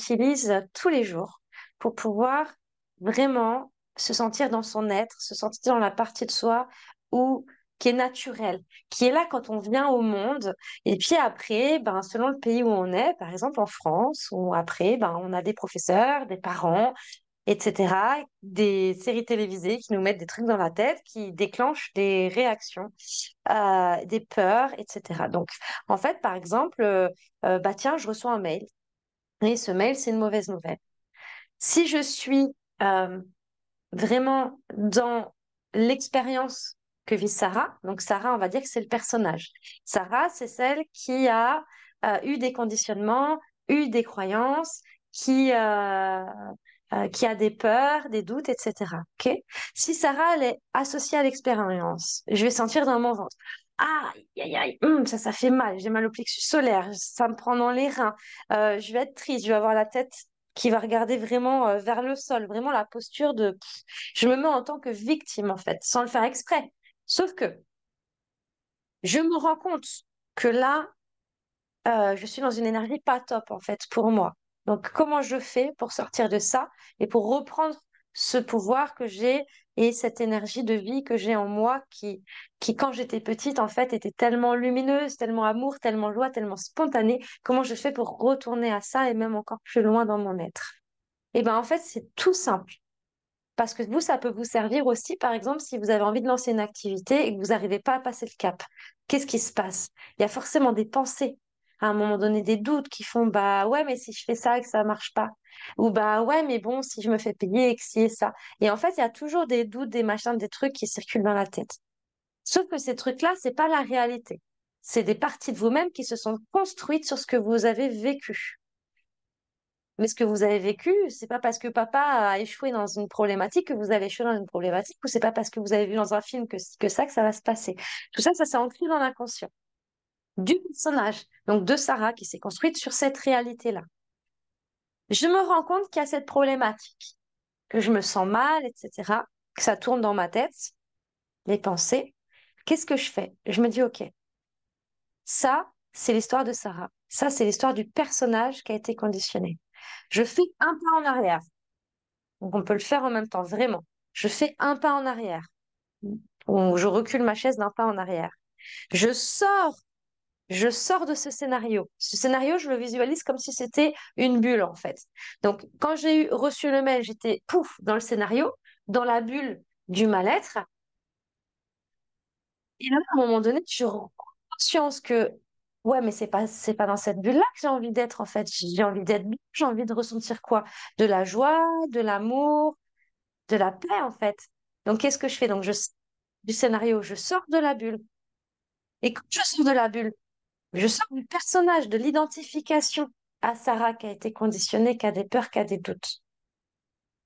utilise tous les jours pour pouvoir vraiment se sentir dans son être, se sentir dans la partie de soi où, qui est naturelle, qui est là quand on vient au monde. Et puis après, ben, selon le pays où on est, par exemple en France, ou après, ben, on a des professeurs, des parents, etc., des séries télévisées qui nous mettent des trucs dans la tête, qui déclenchent des réactions, des peurs, etc. Donc, en fait, par exemple, bah tiens, je reçois un mail, et ce mail, c'est une mauvaise nouvelle. Si je suis euh, vraiment dans l'expérience que vit Sarah, donc Sarah, on va dire que c'est le personnage. Sarah, c'est celle qui a eu des conditionnements, eu des croyances, qui a des peurs, des doutes, etc. Ok. Si Sarah, elle est associée à l'expérience, je vais sentir dans mon ventre. Ah, aïe, aïe, aïe, ça fait mal. J'ai mal au plexus solaire, ça me prend dans les reins. Je vais être triste, je vais avoir la tête qui va regarder vraiment vers le sol, vraiment la posture de... Je me mets en tant que victime, en fait, sans le faire exprès. Sauf que je me rends compte que là, je suis dans une énergie pas top, en fait, pour moi. Donc, comment je fais pour sortir de ça et pour reprendre ce pouvoir que j'ai et cette énergie de vie que j'ai en moi qui, quand j'étais petite, en fait, était tellement lumineuse, tellement amour, tellement joie, tellement spontanée. Comment je fais pour retourner à ça et même encore plus loin dans mon être? Eh ben, en fait, c'est tout simple. Parce que vous, ça peut vous servir aussi, par exemple, si vous avez envie de lancer une activité et que vous n'arrivez pas à passer le cap. Qu'est-ce qui se passe? Il y a forcément des pensées, à un moment donné, des doutes qui font, bah ouais, mais si je fais ça et que ça marche pas. Ou bah ouais, mais bon, si je me fais payer et que si et ça. Et en fait, il y a toujours des doutes, des machins, des trucs qui circulent dans la tête. Sauf que ces trucs-là, c'est pas la réalité. C'est des parties de vous-même qui se sont construites sur ce que vous avez vécu. Mais ce que vous avez vécu, c'est pas parce que papa a échoué dans une problématique que vous allez échouer dans une problématique, ou c'est pas parce que vous avez vu dans un film que ça va se passer. Tout ça, ça s'est ancré dans l'inconscient du personnage, donc de Sarah, qui s'est construite sur cette réalité-là. Je me rends compte qu'il y a cette problématique, que je me sens mal, etc., que ça tourne dans ma tête, les pensées. Qu'est-ce que je fais? Je me dis, OK, ça, c'est l'histoire de Sarah. Ça, c'est l'histoire du personnage qui a été conditionné. Je fais un pas en arrière. Donc on peut le faire en même temps, vraiment. Je fais un pas en arrière, ou je recule ma chaise d'un pas en arrière. Je sors, je sors de ce scénario. Ce scénario, je le visualise comme si c'était une bulle, en fait. Donc quand j'ai reçu le mail, j'étais pouf dans le scénario, dans la bulle du mal-être. Et là, à un moment donné, je prends conscience que ouais, mais c'est pas dans cette bulle-là que j'ai envie d'être, en fait. J'ai envie d'être bien, j'ai envie de ressentir quoi? De la joie, de l'amour, de la paix, en fait. Donc, qu'est-ce que je fais? Donc, je sors du scénario, je sors de la bulle. Et quand je sors de la bulle, je sors du personnage, de l'identification à Sarah qui a été conditionnée, qui a des peurs, qui a des doutes.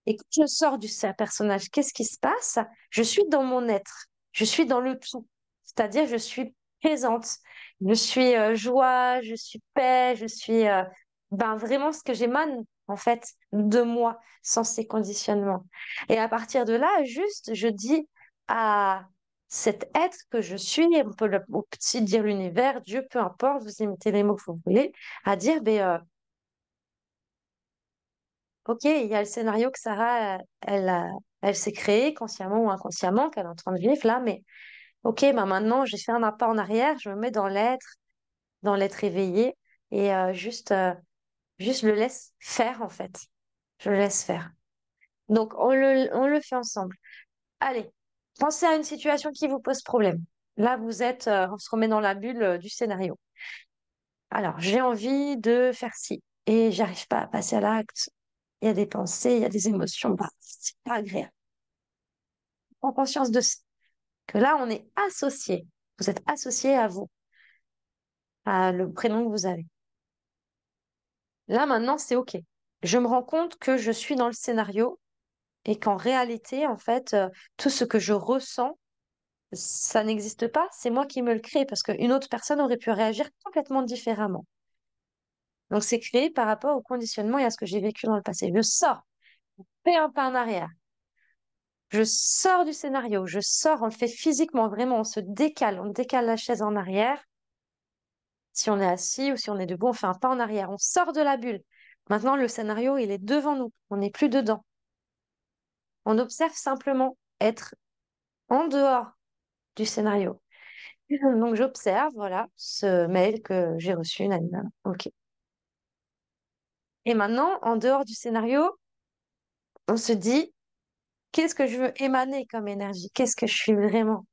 Et quand je sors du personnage, qu'est-ce qui se passe? Je suis dans mon être, je suis dans le tout. C'est-à-dire, je suis présente, je suis joie, je suis paix, je suis ben, vraiment ce que j'émane, en fait, de moi, sans ces conditionnements. Et à partir de là, juste, je dis à cet être que je suis, on peut aussi dire l'univers, Dieu, peu importe, vous imitez les mots que vous voulez, à dire, ben, ok, il y a le scénario que Sarah, elle s'est créé consciemment ou inconsciemment, qu'elle est en train de vivre là, mais ok, bah maintenant j'ai fait un pas en arrière, je me mets dans l'être éveillé et juste le laisse faire en fait. Je le laisse faire. Donc on le fait ensemble. Allez, pensez à une situation qui vous pose problème. Là, vous êtes, on se remet dans la bulle du scénario. Alors, j'ai envie de faire ci et j'arrive pas à passer à l'acte. Il y a des pensées, il y a des émotions, bah, c'est pas agréable. Prends conscience de que là, on est associé. Vous êtes associé à vous, à le prénom que vous avez. Là, maintenant, c'est OK. Je me rends compte que je suis dans le scénario et qu'en réalité, en fait, tout ce que je ressens, ça n'existe pas. C'est moi qui me le crée parce qu'une autre personne aurait pu réagir complètement différemment. Donc, c'est créé par rapport au conditionnement et à ce que j'ai vécu dans le passé. Je sors, fais un pas en arrière. Je sors du scénario, je sors, on le fait physiquement, vraiment, on décale la chaise en arrière. Si on est assis ou si on est debout, on fait un pas en arrière, on sort de la bulle. Maintenant, le scénario, il est devant nous. On n'est plus dedans. On observe simplement être en dehors du scénario. Donc, j'observe, voilà, ce mail que j'ai reçu, nanana. OK. Et maintenant, en dehors du scénario, on se dit, qu'est-ce que je veux émaner comme énergie? Qu'est-ce que je suis vraiment?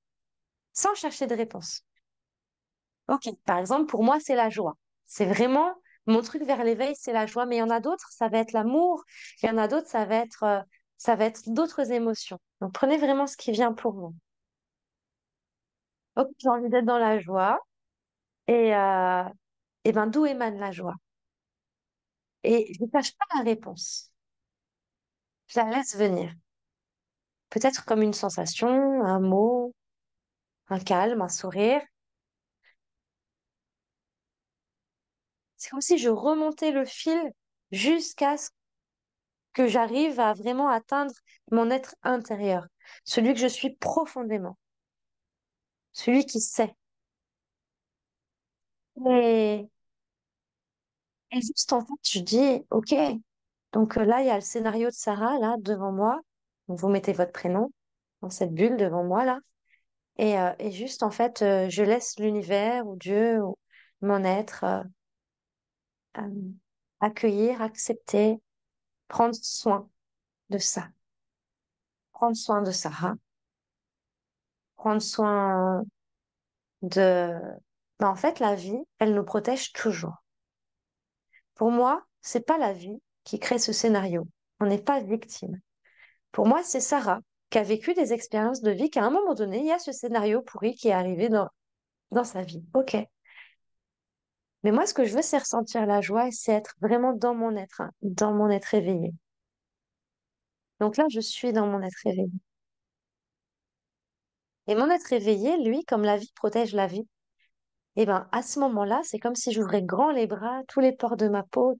Sans chercher de réponse. OK. Par exemple, pour moi, c'est la joie. C'est vraiment mon truc vers l'éveil, c'est la joie. Mais il y en a d'autres, ça va être l'amour. Il y en a d'autres, ça va être d'autres émotions. Donc, prenez vraiment ce qui vient pour vous. OK, j'ai envie d'être dans la joie. Et ben, d'où émane la joie? Et je ne cherche pas la réponse. Je la laisse venir. Peut-être comme une sensation, un mot, un calme, un sourire. C'est comme si je remontais le fil jusqu'à ce que j'arrive à vraiment atteindre mon être intérieur, celui que je suis profondément, celui qui sait. Et, et juste en fait, je dis, OK, donc là, il y a le scénario de Sarah, là, devant moi. Donc, vous mettez votre prénom dans cette bulle devant moi, là. Et juste, en fait, je laisse l'univers ou Dieu ou mon être euh, accueillir, accepter, prendre soin de ça. Prendre soin de Sarah, prendre soin de... Ben, en fait, la vie, elle nous protège toujours. Pour moi, c'est pas la vie qui crée ce scénario. On n'est pas victime. Pour moi, c'est Sarah qui a vécu des expériences de vie qu'à un moment donné, il y a ce scénario pourri qui est arrivé dans sa vie. OK. Mais moi, ce que je veux, c'est ressentir la joie et c'est être vraiment dans mon être, hein, dans mon être éveillé. Donc là, je suis dans mon être éveillé. Et mon être éveillé, lui, comme la vie protège la vie, et ben à ce moment-là, c'est comme si j'ouvrais grand les bras, tous les pores de ma peau,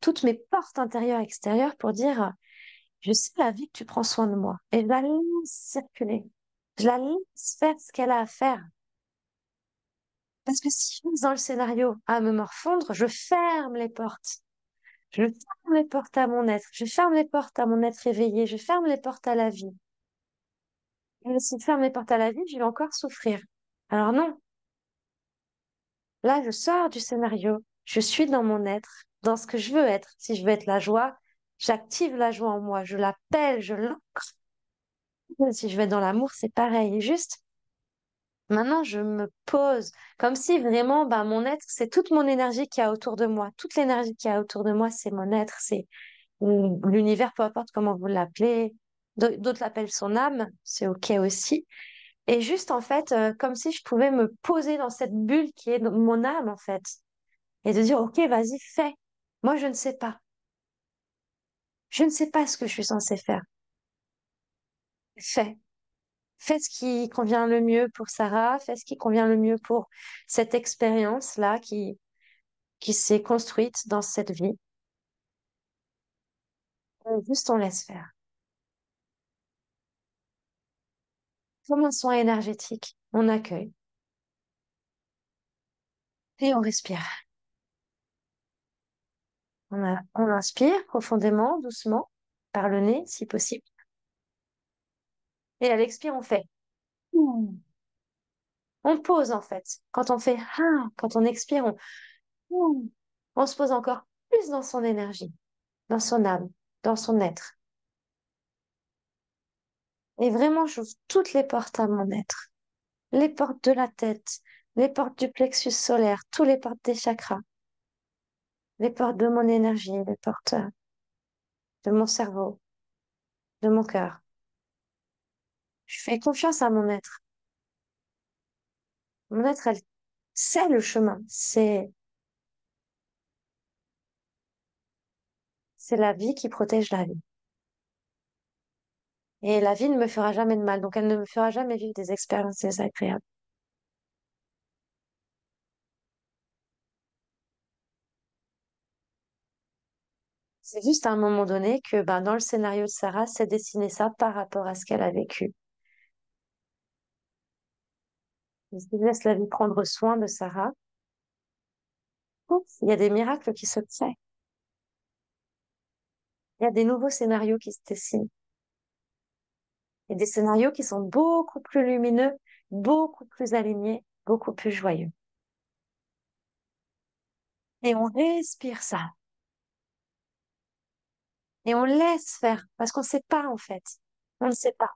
toutes mes portes intérieures et extérieures pour dire, je sais la vie que tu prends soin de moi. Et je la laisse circuler. Je la laisse faire ce qu'elle a à faire. Parce que si je suis dans le scénario à me morfondre, je ferme les portes. Je ferme les portes à mon être. Je ferme les portes à mon être éveillé. Je ferme les portes à la vie. Et si je ferme les portes à la vie, je vais encore souffrir. Alors non, là, je sors du scénario. Je suis dans mon être, dans ce que je veux être. Si je veux être la joie, j'active la joie en moi. Je l'appelle, je l'ancre. Si je veux être dans l'amour, c'est pareil. Juste, maintenant, je me pose comme si vraiment, bah, mon être, c'est toute mon énergie qui y a autour de moi. Toute l'énergie qui y a autour de moi, c'est mon être, c'est l'univers, peu importe comment vous l'appelez. D'autres l'appellent son âme, c'est OK aussi. Et juste, en fait, comme si je pouvais me poser dans cette bulle qui est mon âme, en fait. Et de dire, OK, vas-y, fais. Moi, je ne sais pas. Je ne sais pas ce que je suis censée faire. Fais. Fais ce qui convient le mieux pour Sarah, fais ce qui convient le mieux pour cette expérience-là qui s'est construite dans cette vie. Et juste, on laisse faire. Comme un soin énergétique, on accueille et on respire. On inspire profondément, doucement, par le nez, si possible. Et à l'expire, on fait. Ouh. On pose, en fait. Quand on fait, quand on expire, ouh. On se pose encore plus dans son énergie, dans son âme, dans son être. Et vraiment, j'ouvre toutes les portes à mon être. Les portes de la tête, les portes du plexus solaire, tous les portes des chakras, les portes de mon énergie, les portes de mon cerveau, de mon cœur. Je fais confiance à mon être. Mon être, elle sait le chemin. C'est la vie qui protège la vie. Et la vie ne me fera jamais de mal, donc elle ne me fera jamais vivre des expériences désagréables. C'est juste à un moment donné que ben, dans le scénario de Sarah, c'est dessiné ça par rapport à ce qu'elle a vécu. Je laisse la vie prendre soin de Sarah. Ouf, il y a des miracles qui se créent. Il y a des nouveaux scénarios qui se dessinent. Et des scénarios qui sont beaucoup plus lumineux, beaucoup plus alignés, beaucoup plus joyeux. Et on respire ça. Et on laisse faire. Parce qu'on ne sait pas, en fait. On ne sait pas.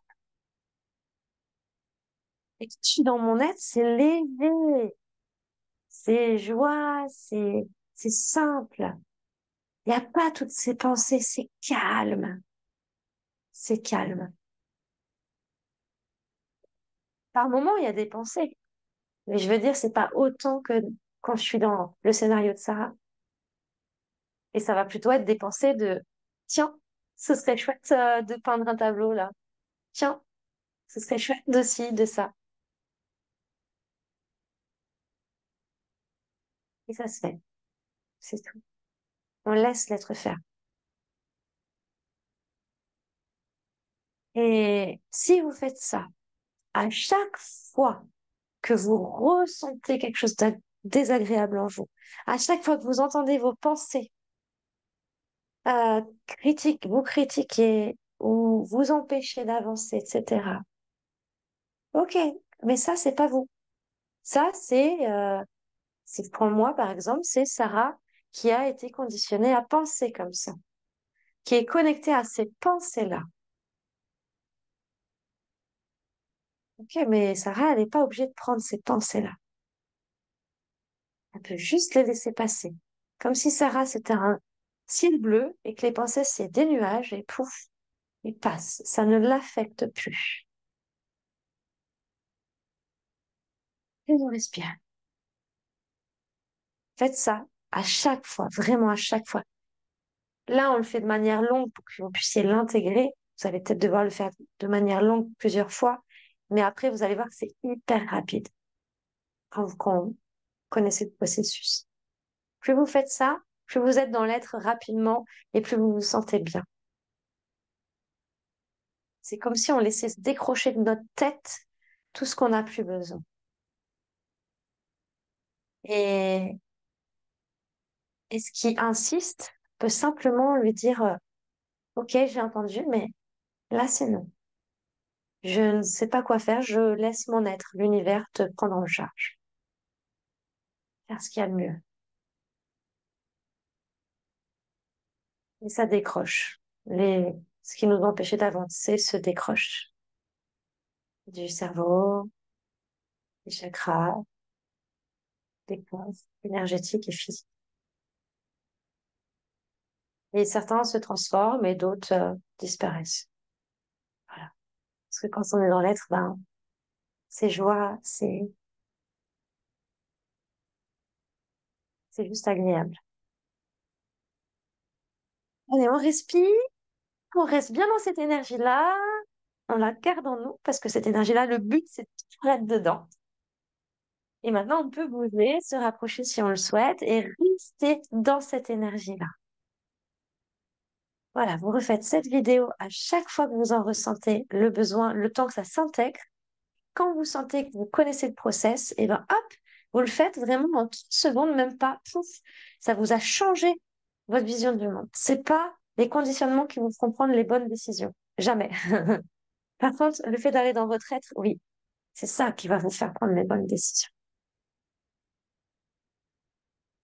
Et quand je suis dans mon être, c'est léger. C'est joie. C'est simple. Il n'y a pas toutes ces pensées. C'est calme. C'est calme. Par moments, il y a des pensées. Mais je veux dire, c'est pas autant que quand je suis dans le scénario de Sarah. Et ça va plutôt être des pensées de, tiens, ce serait chouette de peindre un tableau là. Tiens, ce serait chouette de ci, de ça. Et ça se fait. C'est tout. On laisse l'être faire. Et si vous faites ça, à chaque fois que vous ressentez quelque chose de désagréable en vous, à chaque fois que vous entendez vos pensées vous critiquer ou vous empêcher d'avancer, etc. Ok, mais ça, c'est pas vous. Ça, si je prends moi, par exemple, c'est Sarah qui a été conditionnée à penser comme ça, qui est connectée à ces pensées-là. Ok, mais Sarah, elle n'est pas obligée de prendre ces pensées-là. Elle peut juste les laisser passer. Comme si Sarah, c'était un ciel bleu et que les pensées, c'est des nuages et pouf, ils passent. Ça ne l'affecte plus. Et on respire. Faites ça à chaque fois, vraiment à chaque fois. Là, on le fait de manière longue pour que vous puissiez l'intégrer. Vous allez peut-être devoir le faire de manière longue plusieurs fois, mais après, vous allez voir que c'est hyper rapide quand vous connaissez le processus. Plus vous faites ça, plus vous êtes dans l'être rapidement et plus vous vous sentez bien. C'est comme si on laissait se décrocher de notre tête tout ce qu'on n'a plus besoin. Et, et ce qui insiste peut simplement lui dire, OK, j'ai entendu, mais là, c'est non. Je ne sais pas quoi faire, je laisse mon être, l'univers te prendre en charge. Faire ce qu'il y a de mieux. Et ça décroche. Ce qui nous empêchait d'avancer se décroche. Du cerveau, des chakras, des corps énergétiques et physiques. Et certains se transforment et d'autres disparaissent. Voilà. Parce que quand on est dans l'être, ben, c'est joie, c'est juste agréable. Allez, on reste bien dans cette énergie-là, on la garde en nous, parce que cette énergie-là, le but, c'est de tout être dedans. Et maintenant, on peut bouger, se rapprocher si on le souhaite, et rester dans cette énergie-là. Voilà, vous refaites cette vidéo à chaque fois que vous en ressentez le besoin, le temps que ça s'intègre. Quand vous sentez que vous connaissez le process, et ben hop, vous le faites vraiment en 30 secondes, même pas. Pouf, ça vous a changé votre vision du monde. C'est pas les conditionnements qui vous feront prendre les bonnes décisions. Jamais. Par contre, le fait d'aller dans votre être, oui, c'est ça qui va vous faire prendre les bonnes décisions.